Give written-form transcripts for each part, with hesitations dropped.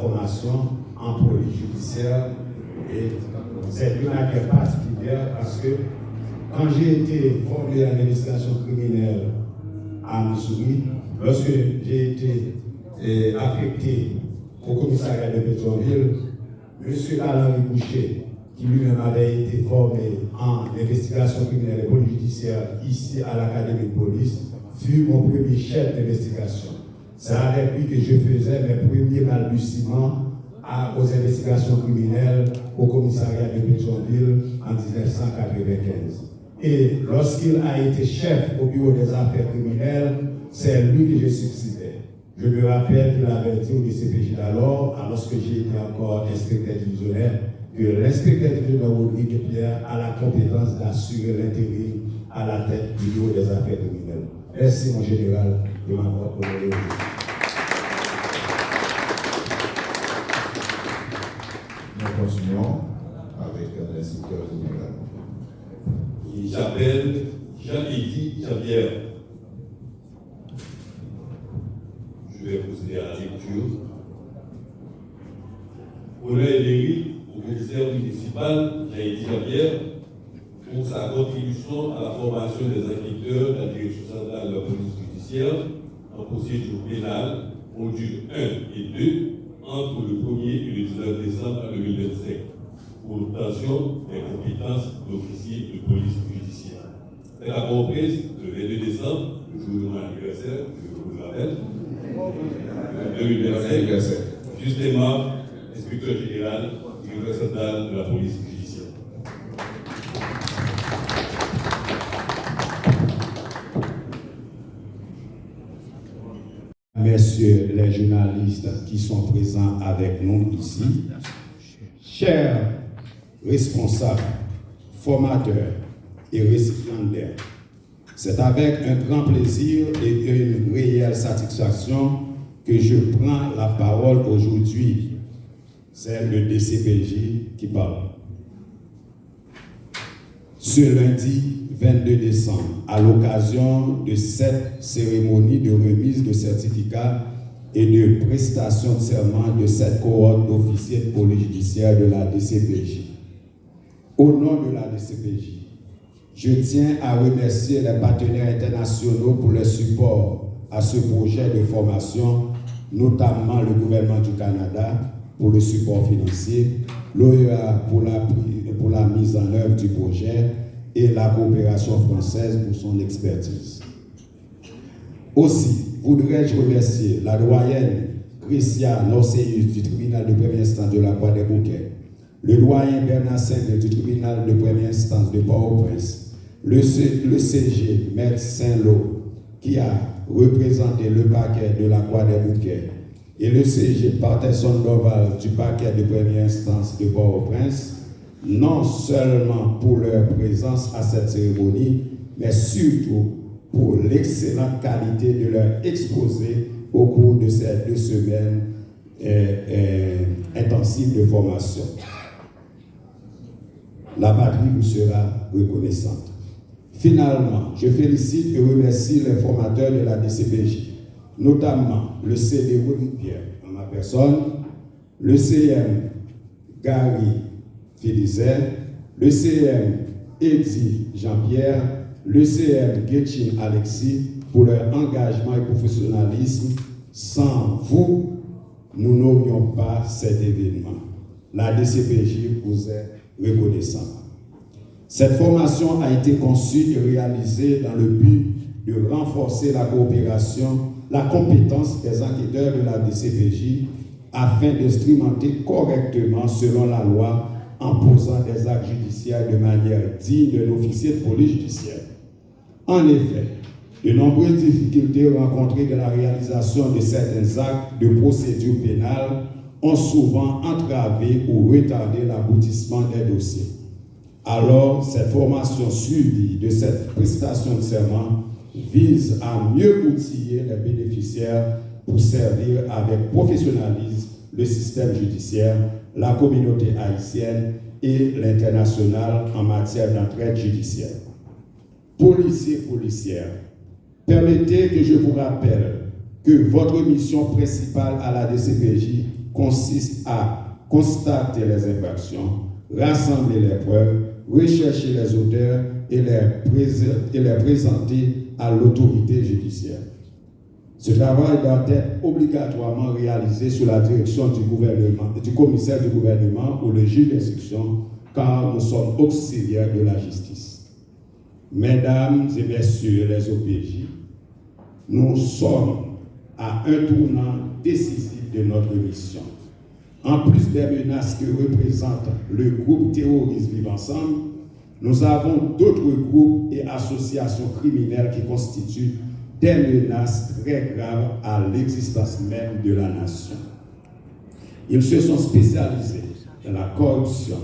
formation en police judiciaire et c'est d'une manière particulière parce que quand j'ai été formé à l'administration criminelle à Missouri, lorsque j'ai été affecté au commissariat de Pétionville, M. Alain Boucher, qui lui-même avait été formé en investigation criminelle et police judiciaire ici à l'Académie de police, fut mon premier chef d'investigation. C'est avec lui que je faisais mes premiers balbutiements aux investigations criminelles au commissariat de Pétionville en 1995. Et lorsqu'il a été chef au bureau des affaires criminelles, c'est lui que je succédais. Je me rappelle qu'il avait dit au DCPJ d'alors, lorsque j'ai été encore inspecteur divisionnaire, que l'inspecteur divisionnaire Rodrigue Pierre a la compétence d'assurer l'intérim à la tête du bureau des affaires criminelles. Merci mon général de m'avoir honoré aujourd'hui. Nous continuons avec l'inspecteur général. J'appelle Jean-Édith Jean-Pierre. Je vais procéder à la lecture. Honneur et mérite au commissaire municipal Jean-Édith Jean-Pierre pour sa contribution à la formation des enquêteurs de la direction centrale de la police judiciaire en procédure pénale module 1 et 2 entre le 1er et le 19 décembre 2025 pour l'obtention des compétences d'officier de police judiciaire. C'est la comprise le 22 décembre, le jour de mon anniversaire, je vous le rappelle, 2025, justement, inspecteur général, directeur central de la police judiciaire. Messieurs les journalistes qui sont présents avec nous ici, chers responsables, formateurs et récipiendaires, c'est avec un grand plaisir et une réelle satisfaction que je prends la parole aujourd'hui. C'est le DCPJ qui parle. Ce lundi 22 décembre, à l'occasion de cette cérémonie de remise de certificats et de prestation de serment de cette cohorte d'officiers de police judiciaire de la DCPJ. Au nom de la DCPJ, je tiens à remercier les partenaires internationaux pour le support à ce projet de formation, notamment le gouvernement du Canada pour le support financier, l'OEA pour la mise en œuvre du projet et la coopération française pour son expertise. Aussi, voudrais-je remercier la doyenne Christiane Norseus du tribunal de première instance de la Croix des Bouquets, le doyen Bernard Saint du tribunal de première instance de Port-au-Prince, le CG Maître Saint-Lô qui a représenté le parquet de la Croix des Bouquets et le CG Patterson Doval du parquet de première instance de Port-au-Prince, non seulement pour leur présence à cette cérémonie, mais surtout pour l'excellente qualité de leur exposé au cours de ces 2 semaines intensives de formation. La patrie vous sera reconnaissante. Finalement, je félicite et remercie les formateurs de la DCPJ, notamment le CD Rodrigue Pierre, en ma personne, le CM Gary Félizer, le CM Eddie Jean-Pierre, le CM Getchin Alexis pour leur engagement et professionnalisme. Sans vous, nous n'aurions pas cet événement. La DCPJ vous est reconnaissante. Cette formation a été conçue et réalisée dans le but de renforcer la coopération, la compétence des enquêteurs de la DCPJ afin d'instrumenter correctement selon la loi en posant des actes judiciaires de manière digne de l'officier de police judiciaire. En effet, de nombreuses difficultés rencontrées dans la réalisation de certains actes de procédure pénale ont souvent entravé ou retardé l'aboutissement des dossiers. Alors, cette formation suivie de cette prestation de serment vise à mieux outiller les bénéficiaires pour servir avec professionnalisme le système judiciaire, la communauté haïtienne et l'international en matière d'entraide judiciaire. Policiers, policières, permettez que je vous rappelle que votre mission principale à la DCPJ consiste à constater les infractions, rassembler les preuves, rechercher les auteurs et les présenter à l'autorité judiciaire. Ce travail doit être obligatoirement réalisé sous la direction du commissaire du gouvernement ou le juge d'instruction, car nous sommes auxiliaires de la justice. Mesdames et messieurs les OPJ, nous sommes à un tournant décisif de notre mission. En plus des menaces que représente le groupe terroriste Vivre Ensemble, nous avons d'autres groupes et associations criminelles qui constituent des menaces très graves à l'existence même de la nation. Ils se sont spécialisés dans la corruption,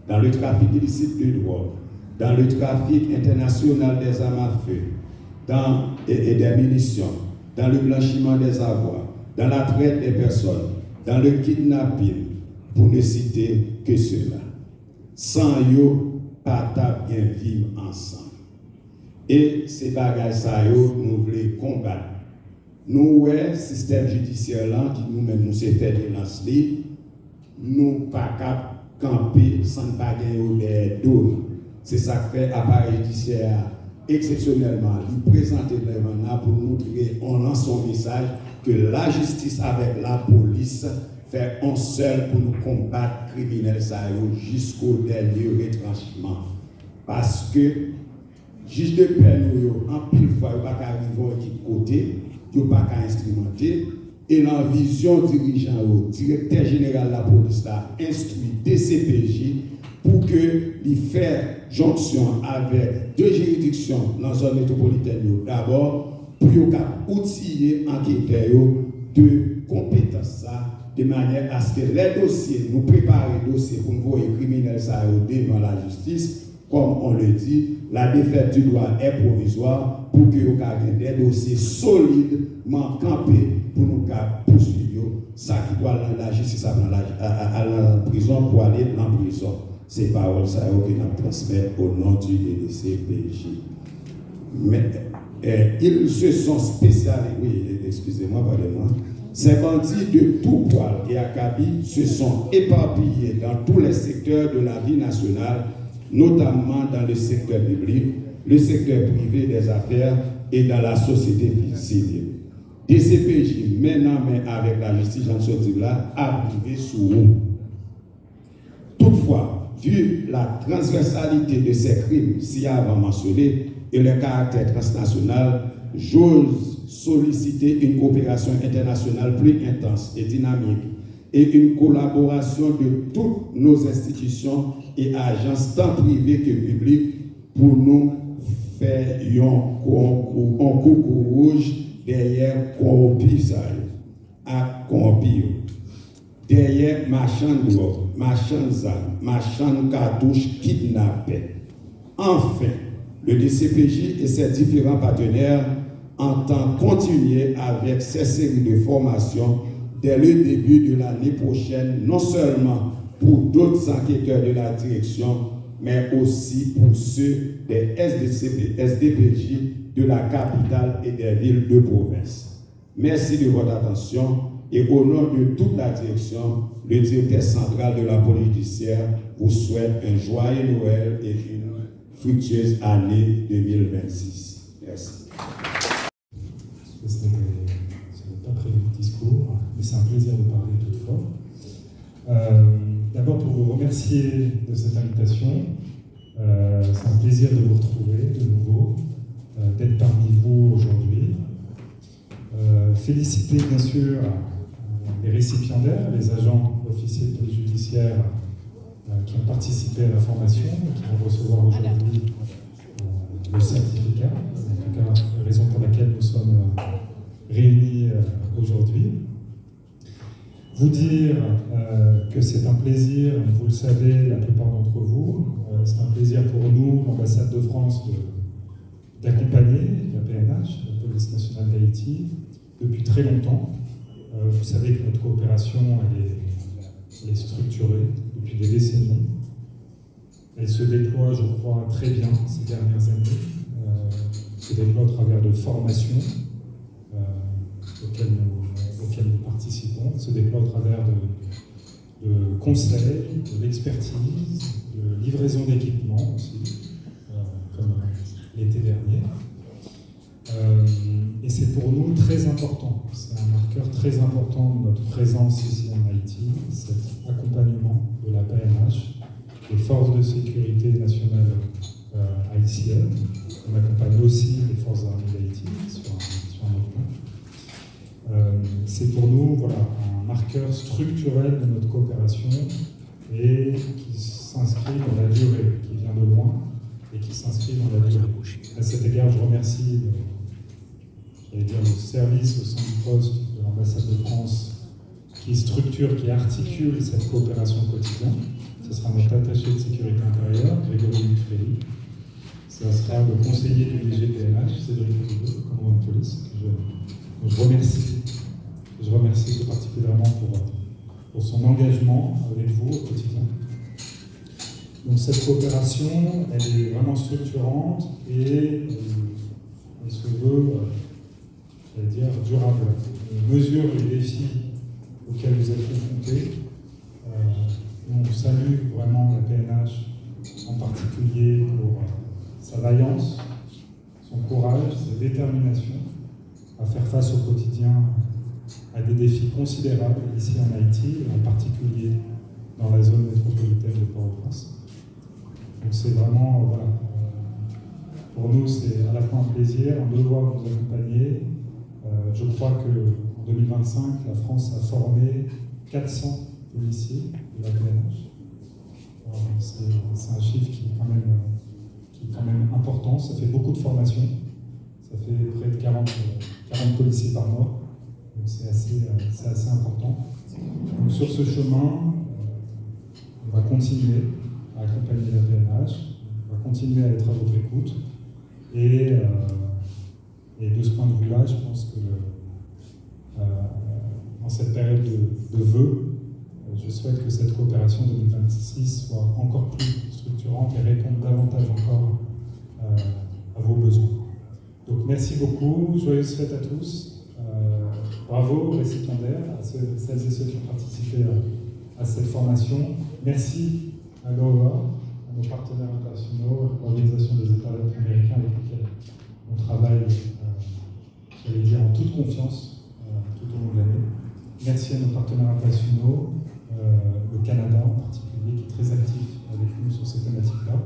dans le trafic illicite de drogue, dans le trafic international des armes à feu et des munitions, dans le blanchiment des avoirs, dans la traite des personnes, dans le kidnapping, pour ne citer que cela. Sans eux, pas bien vivre ensemble. Et ces bagages, nous voulons combattre. Nous, le système judiciaire là, qui nous-mêmes nous s'est fait de lancer, nous pas capables camper sans pas gagner des dons. C'est ça que fait l'appareil judiciaire exceptionnellement, lui présenter devant pour montrer, on lance son message que la justice avec la police fait un seul pour nous combattre criminels jusqu'au dernier retranchement. Parce que juge de paix, en pile fois, il n'y a pas qu'à arriver de côté, il n'y a pas qu'à instrumenter. Et la vision dirigeant, le directeur général de la police a instruit DCPJ pour qu'il fasse jonction avec deux juridictions dans la zone métropolitaine. D'abord, pour outiller enquêteurs de compétences de manière à ce que les dossiers, nous préparons les dossiers pour nous voir les criminels devant la justice. Comme on le dit, la défaite du droit est provisoire pour que nous ayons des dossiers solidement campés pour nous poursuivre ça qui doit aller la justice à la prison pour aller en prison. Ces paroles ça que nous transmettons au nom du DCPJ. Mais ils se sont spécialisés, oui, excusez-moi, pardonnez-moi. Ces bandits de tout poil et acabit se sont éparpillés dans tous les secteurs de la vie nationale, notamment dans le secteur public, le secteur privé des affaires et dans la société civile. DCPJ, maintenant avec la justice, j'en suis là, a privé sous haut. Toutefois, vu la transversalité de ces crimes si avant mentionnés et le caractère transnational, j'ose solliciter une coopération internationale plus intense et dynamique et une collaboration de toutes nos institutions et agences, tant privées que publiques, pour nous faire un coucou rouge derrière corrompus, à corrompus. Derrière marchand de drogue, marchand d'armes, marchand de cartouches, kidnappés. Enfin, le DCPJ et ses différents partenaires entendent continuer avec ces séries de formations dès le début de l'année prochaine, non seulement pour d'autres enquêteurs de la direction, mais aussi pour ceux des SDPJ de la capitale et des villes de province. Merci de votre attention et au nom de toute la direction, le directeur central de la police judiciaire vous souhaite un joyeux Noël et une fructueuse année 2026. Merci. Ce n'était pas prévu de discours, mais c'est un plaisir de parler toutefois. D'abord pour vous remercier de cette invitation. C'est un plaisir de vous retrouver de nouveau, d'être parmi vous aujourd'hui. Féliciter bien sûr les récipiendaires, les agents officiers de police judiciaire qui ont participé à la formation et qui vont recevoir aujourd'hui le certificat, en tout cas la raison pour laquelle nous sommes réunis aujourd'hui. Vous dire que c'est un plaisir, vous le savez, la plupart d'entre vous, c'est un plaisir pour nous, l'ambassade de France, d'accompagner la PNH, la Police nationale d'Haïti, depuis très longtemps. Vous savez que notre coopération elle est structurée depuis des décennies. Elle se déploie, je crois, très bien ces dernières années. Se déploie à travers de formations auxquelles nous participons, se se déploie au travers de conseils, de l'expertise, de livraison d'équipements aussi, comme l'été dernier. Et c'est pour nous très important, c'est un marqueur très important de notre présence ici en Haïti, cet accompagnement de la PNH, des forces de sécurité nationales haïtiennes. On accompagne aussi les forces armées d'Haïti sur un autre plan. C'est pour nous un marqueur structurel de notre coopération et qui s'inscrit dans la durée, qui vient de loin et qui s'inscrit dans la durée. À cet égard, je remercie le service au sein du poste de l'ambassade de France qui structure, qui articule cette coopération au quotidien. Ce sera notre attaché de sécurité intérieure, Grégory Mutfeli. Ce sera le conseiller du DGPNH, Cédric Rigaud, commandant de police. Je remercie tout particulièrement pour son engagement avec vous au quotidien. Donc cette coopération, elle est vraiment structurante et elle se veut, durable. On mesure les défis auxquels vous êtes confrontés. On salue vraiment la PNH, en particulier pour sa vaillance, son courage, sa détermination à faire face au quotidien à des défis considérables ici en Haïti, et en particulier dans la zone métropolitaine de Port-au-Prince. Donc c'est vraiment, pour nous c'est à la fois un plaisir, un devoir de vous accompagner. Je crois qu'en 2025, la France a formé 400 policiers de la PNH. C'est un chiffre qui est quand même important. Ça fait beaucoup de formations. Ça fait près de 40 policiers par mois. Donc c'est assez important. Donc sur ce chemin, on va continuer à accompagner la PNH. On va continuer à être à votre écoute. Et de ce point de vue-là, je pense que dans cette période de vœux, je souhaite que cette coopération 2026 soit encore plus structurante et réponde davantage encore à vos besoins. Donc merci beaucoup, joyeuses fêtes à tous. Bravo aux récipiendaires, à celles et ceux qui ont participé à cette formation. Merci à l'OEA, à nos partenaires internationaux, à l'Organisation des États américains avec lesquels on travaille, j'allais dire, en toute confiance tout au long de l'année. Merci à nos partenaires internationaux, le Canada en particulier, qui est très actif avec nous sur ces thématiques-là.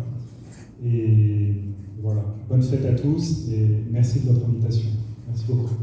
Et voilà, bonne fête à tous et merci de votre invitation. Merci beaucoup.